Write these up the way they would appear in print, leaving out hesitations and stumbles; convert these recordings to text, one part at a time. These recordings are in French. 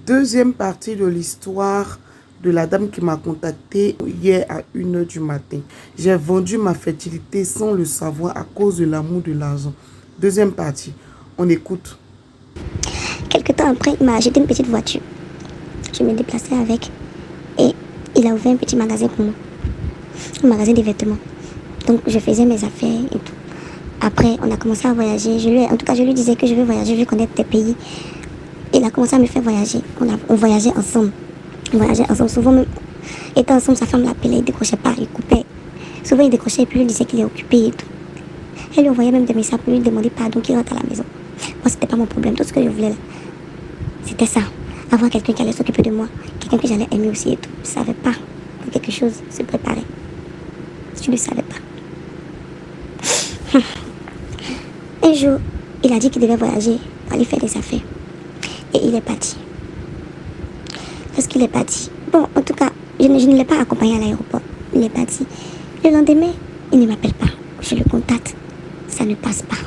Deuxième partie de l'histoire de la dame qui m'a contacté hier à 1 h du matin. J'ai vendu ma fertilité sans le savoir à cause de l'amour de l'argent. Deuxième partie, on écoute. Quelque temps après, il m'a acheté une petite voiture. Je me déplaçais avec et il a ouvert un petit magasin pour moi. Un magasin de vêtements. Donc je faisais mes affaires et tout. Après, on a commencé à voyager. Je lui disais que je veux voyager, je veux connaître des pays. Il a commencé à me faire voyager. On voyageait ensemble. On voyageait ensemble. Souvent, même étant ensemble, sa femme l'appelait, il décrochait pas, il coupait. Souvent, il décrochait et puis il disait qu'il est occupé et tout. Elle lui envoyait même des messages pour lui demander pardon qu'il rentre à la maison. Moi, c'était pas mon problème. Tout ce que je voulais là, c'était ça. Avoir quelqu'un qui allait s'occuper de moi. Quelqu'un que j'allais aimer aussi et tout. Je savais pas que quelque chose se préparait. Je ne savais pas. Un jour, il a dit qu'il devait voyager pour aller faire des affaires. Et il est parti. Lorsqu'il est parti, bon, en tout cas, je ne l'ai pas accompagné à l'aéroport. Il est parti. Le lendemain, il ne m'appelle pas. Je le contacte. Ça ne passe pas.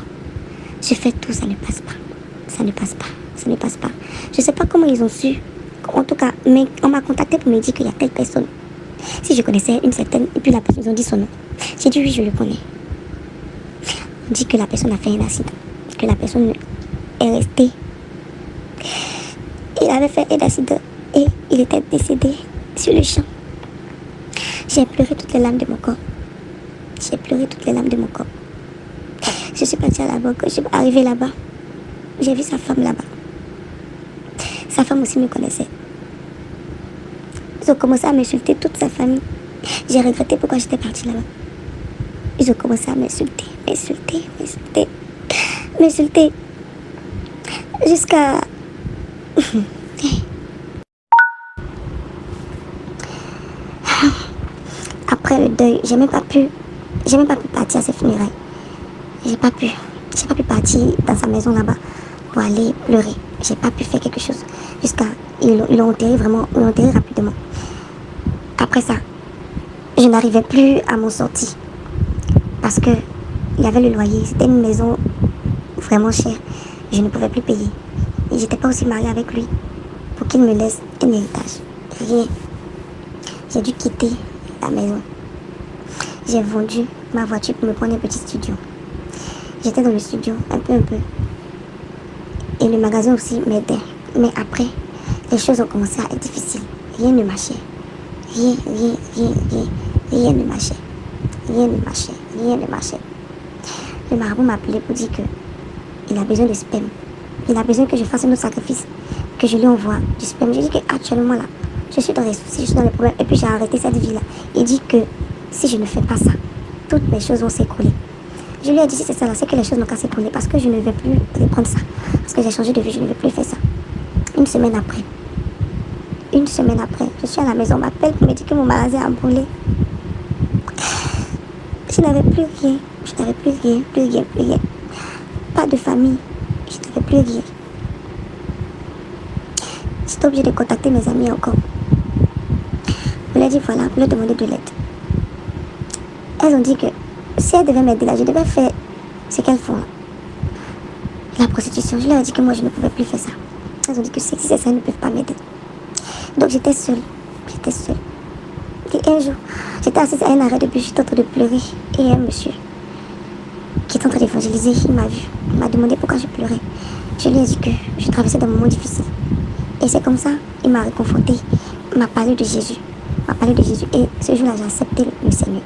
Je fais tout, ça ne passe pas. Ça ne passe pas. Ça ne passe pas. Je ne sais pas comment ils ont su. En tout cas, mais on m'a contacté pour me dire qu'il y a telle personne. Si je connaissais une certaine, et puis la personne, ils ont dit son nom. J'ai dit oui, je le connais. On dit que la personne a fait un accident. Que la personne est restée. Il avait fait un accident et il était décédé sur le champ. J'ai pleuré toutes les larmes de mon corps. J'ai pleuré toutes les larmes de mon corps. Je suis partie à la banque. Je suis arrivée là-bas. J'ai vu sa femme là-bas. Sa femme aussi me connaissait. Ils ont commencé à m'insulter, toute sa famille. J'ai regretté pourquoi j'étais partie là-bas. Ils ont commencé à m'insulter, m'insulter. Jusqu'à... Après le deuil, j'ai même pas pu partir à ses funérailles. J'ai pas pu partir dans sa maison là-bas pour aller pleurer. J'ai pas pu faire quelque chose. Jusqu'à... Ils l'ont enterré rapidement. Après ça, je n'arrivais plus à m'en sortir. Parce que il y avait le loyer. C'était une maison vraiment chère. Je ne pouvais plus payer. Et j'étais pas aussi mariée avec lui pour qu'il me laisse un héritage. Rien. J'ai dû quitter la maison. J'ai vendu ma voiture pour me prendre un petit studio. J'étais dans le studio un peu. Et le magasin aussi m'aidait. Mais après, les choses ont commencé à être difficiles. Rien ne marchait. Rien ne marchait. Rien ne marchait. Le marabout m'a appelé pour dire qu'il a besoin de sperme. Il a besoin que je fasse un autre sacrifice, que je lui envoie du sperme. J'ai dit qu'actuellement là, je suis dans les soucis, je suis dans les problèmes. Et puis j'ai arrêté cette vie-là. Il dit que si je ne fais pas ça, toutes mes choses vont s'écrouler. Je lui ai dit si c'est ça là, c'est que les choses n'ont qu'à s'écrouler parce que je ne vais plus reprendre ça. Parce que j'ai changé de vie, je ne vais plus faire ça. Une semaine après, je suis à la maison, on m'appelle pour me dire que mon magasin a brûlé. Je n'avais plus rien. Pas de famille. Je n'avais plus rien. J'étais obligée de contacter mes amis encore. Je leur ai dit voilà, pour leur demander de l'aide. Elles ont dit que si elles devaient m'aider là, je devais faire ce qu'elles font là. La prostitution. Je leur ai dit que moi je ne pouvais plus faire ça. Elles ont dit que si c'est ça, elles ne peuvent pas m'aider. Donc j'étais seule. Et un jour, j'étais assise à un arrêt de bus, j'étais en train de pleurer. Et un monsieur qui était en train d'évangéliser, il m'a vu. Il m'a demandé pourquoi je pleurais. Je lui ai dit que je traversais des moments difficiles. Et c'est comme ça, il m'a réconforté. Il m'a parlé de Jésus. Et ce jour-là, j'ai accepté le Seigneur.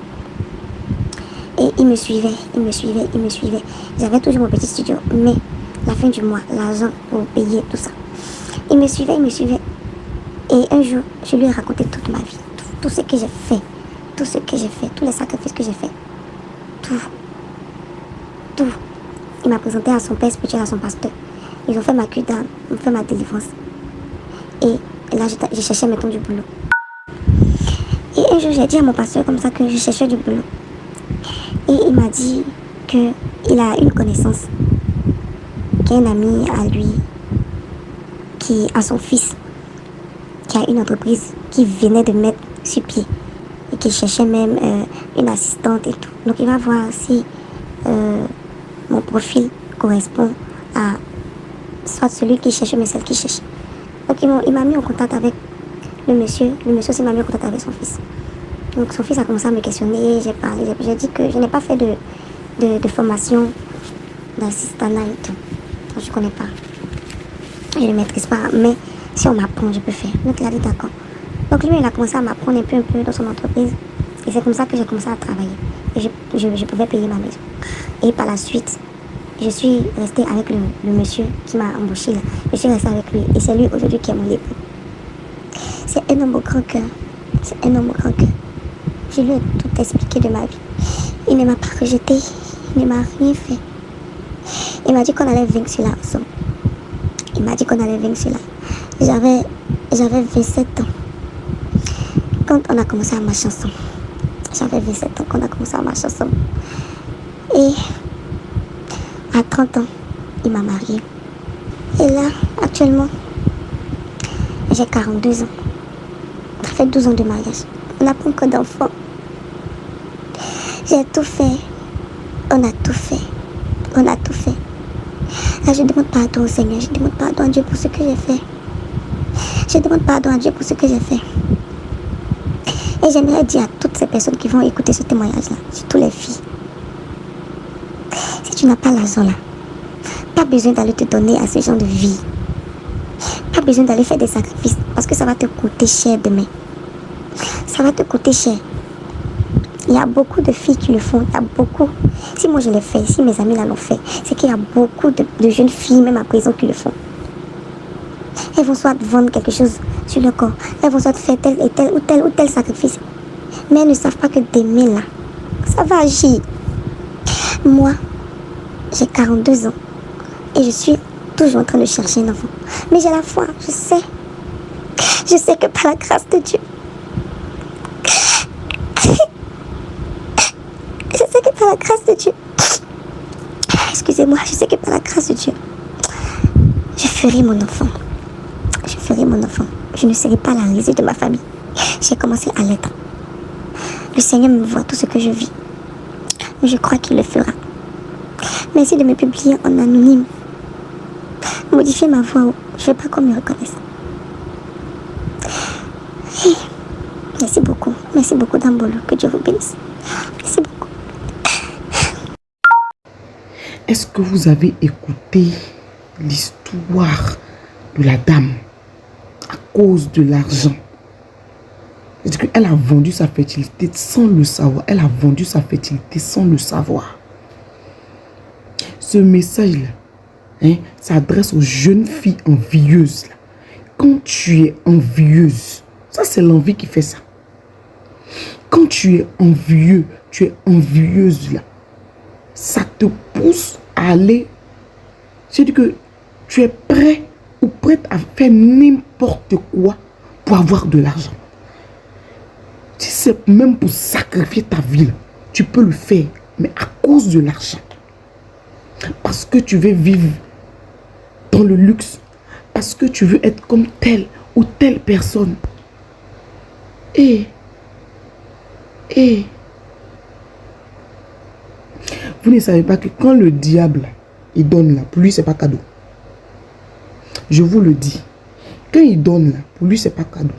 Et il me suivait. J'avais toujours mon petit studio. Mais la fin du mois, l'argent pour payer tout ça. Il me suivait. Et un jour, je lui ai raconté toute ma vie. Tout ce que j'ai fait. Tous les sacrifices que j'ai fait. Tout. Il m'a présenté à son père spirituel, à son pasteur. Ils ont fait ma cure d'âme, ils ont fait ma délivrance. Et là, je cherchais maintenant du boulot. Et un jour, j'ai dit à mon pasteur comme ça que je cherchais du boulot. Et il m'a dit qu'il a une connaissance, qu'un ami à lui, qui a son fils, qui a une entreprise qui venait de mettre sur pied et qui cherchait même une assistante et tout. Donc il va voir si mon profil correspond à soit celui qui cherche mais celle qui cherche. Donc il m'a mis en contact avec le monsieur aussi m'a mis en contact avec son fils. Donc son fils a commencé à me questionner, j'ai parlé, j'ai dit que je n'ai pas fait de formation d'assistanat et tout. Donc, je ne connais pas. Je ne maîtrise pas, mais si on m'apprend, je peux faire. Donc il a dit d'accord. Donc lui, il a commencé à m'apprendre un peu dans son entreprise. Et c'est comme ça que j'ai commencé à travailler. Et je pouvais payer ma maison. Et par la suite, je suis restée avec le monsieur qui m'a embauché là. Je suis restée avec lui. Et c'est lui aujourd'hui qui est mon époux. C'est un homme au grand cœur. C'est un homme au grand cœur. Je lui ai tout expliqué de ma vie. Il ne m'a pas rejeté. Il ne m'a rien fait. Il m'a dit qu'on allait vaincre cela ensemble. Il m'a dit qu'on allait vaincre cela. J'avais 27 ans. Quand on a commencé à marcher ensemble. J'avais 27 ans quand on a commencé à marcher ensemble. Et à 30 ans, il m'a mariée. Et là, actuellement, j'ai 42 ans. Ça fait 12 ans de mariage. On n'a pas encore d'enfant. J'ai tout fait. On a tout fait. On a tout fait. Là, je demande pardon au Seigneur. Je demande pardon à Dieu pour ce que j'ai fait. Je demande pardon à Dieu pour ce que j'ai fait. Et j'aimerais dire à toutes ces personnes qui vont écouter ce témoignage-là, surtout les filles, si tu n'as pas l'argent là, pas besoin d'aller te donner à ce genre de vie. Pas besoin d'aller faire des sacrifices parce que ça va te coûter cher demain. Ça va te coûter cher. Il y a beaucoup de filles qui le font. Il y a beaucoup. Si moi je l'ai fait, si mes amis là l'ont fait, c'est qu'il y a beaucoup de jeunes filles, même à présent, qui le font. Elles vont soit vendre quelque chose sur le corps. Elles vont soit faire tel et tel ou tel sacrifice. Mais elles ne savent pas que demain là, ça va agir. Moi, j'ai 42 ans et je suis toujours en train de chercher un enfant. Mais j'ai la foi, je sais. Je sais que par la grâce de Dieu, je sais que par la grâce de Dieu, excusez-moi, je sais que par la grâce de Dieu, je ferai mon enfant. Je ferai mon enfant. Je ne serai pas la risée de ma famille. J'ai commencé à l'être. Le Seigneur me voit tout ce que je vis. Mais je crois qu'il le fera. Merci de me publier en anonyme. Modifier ma voix. Je ne veux pas qu'on me reconnaisse. Merci beaucoup. Merci beaucoup Dambolo. Que Dieu vous bénisse. Merci beaucoup. Est-ce que vous avez écouté l'histoire de la dame à cause de l'argent? C'est-à-dire qu'elle a vendu sa fertilité sans le savoir. Elle a vendu sa fertilité sans le savoir. Ce message-là, s'adresse aux jeunes filles envieuses. Là. Quand tu es envieuse, ça c'est l'envie qui fait ça. Quand tu es envieux, tu es envieuse là, ça te pousse à aller. C'est-à-dire que tu es prêt ou prête à faire n'importe quoi pour avoir de l'argent. Si c'est même pour sacrifier ta vie, tu peux le faire, mais à cause de l'argent. Parce que tu veux vivre dans le luxe, parce que tu veux être comme telle ou telle personne. Et vous ne savez pas que quand le diable il donne là, pour lui c'est pas cadeau. Je vous le dis. Quand il donne là, pour lui c'est pas cadeau.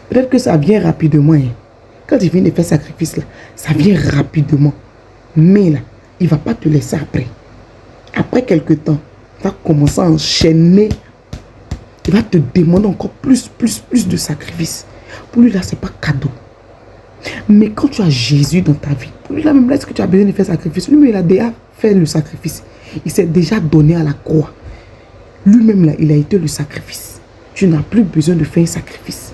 Peut-être que ça vient rapidement. Quand il vient de faire sacrifice là, ça vient rapidement. Mais là, il ne va pas te laisser après. Après quelque temps, il va commencer à enchaîner. Il va te demander encore plus de sacrifices. Pour lui là, c'est pas cadeau. Mais quand tu as Jésus dans ta vie, pour lui là même là, est-ce que tu as besoin de faire sacrifice? Lui-même, il a déjà fait le sacrifice. Il s'est déjà donné à la croix. Lui-même là, il a été le sacrifice. Tu n'as plus besoin de faire un sacrifice.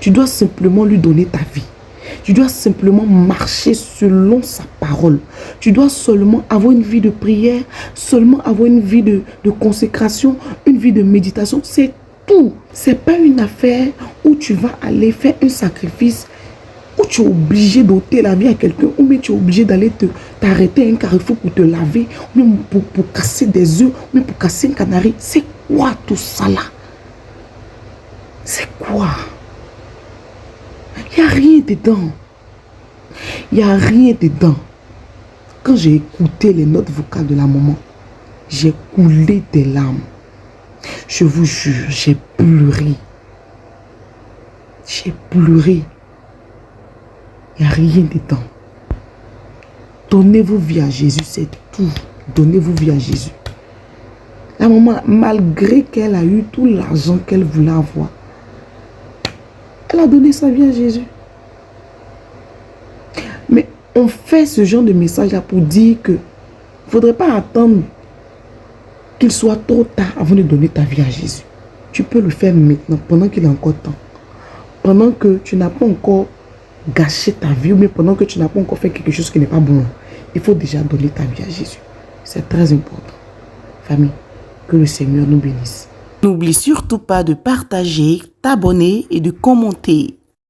Tu dois simplement lui donner ta vie. Tu dois simplement marcher selon sa parole. Tu dois seulement avoir une vie de prière, seulement avoir une vie de consécration, une vie de méditation. C'est tout. Ce n'est pas une affaire où tu vas aller faire un sacrifice, où tu es obligé d'ôter la vie à quelqu'un, ou même tu es obligé d'aller t'arrêter à un carrefour pour te laver, ou même pour casser des œufs, ou même pour casser un canari. C'est quoi tout ça là? C'est quoi? Il n'y a rien dedans. Il n'y a rien dedans. Quand j'ai écouté les notes vocales de la maman, j'ai coulé des larmes. Je vous jure, j'ai pleuré. J'ai pleuré. Il n'y a rien dedans. Donnez-vous vie à Jésus, c'est tout. Donnez-vous vie à Jésus. La maman, malgré qu'elle a eu tout l'argent qu'elle voulait avoir, elle a donné sa vie à Jésus. Mais on fait ce genre de message-là pour dire que il ne faudrait pas attendre qu'il soit trop tard avant de donner ta vie à Jésus. Tu peux le faire maintenant, pendant qu'il est encore temps. Pendant que tu n'as pas encore gâché ta vie, ou bien pendant que tu n'as pas encore fait quelque chose qui n'est pas bon. Il faut déjà donner ta vie à Jésus. C'est très important. Famille, que le Seigneur nous bénisse. N'oublie surtout pas de partager, t'abonner et de commenter.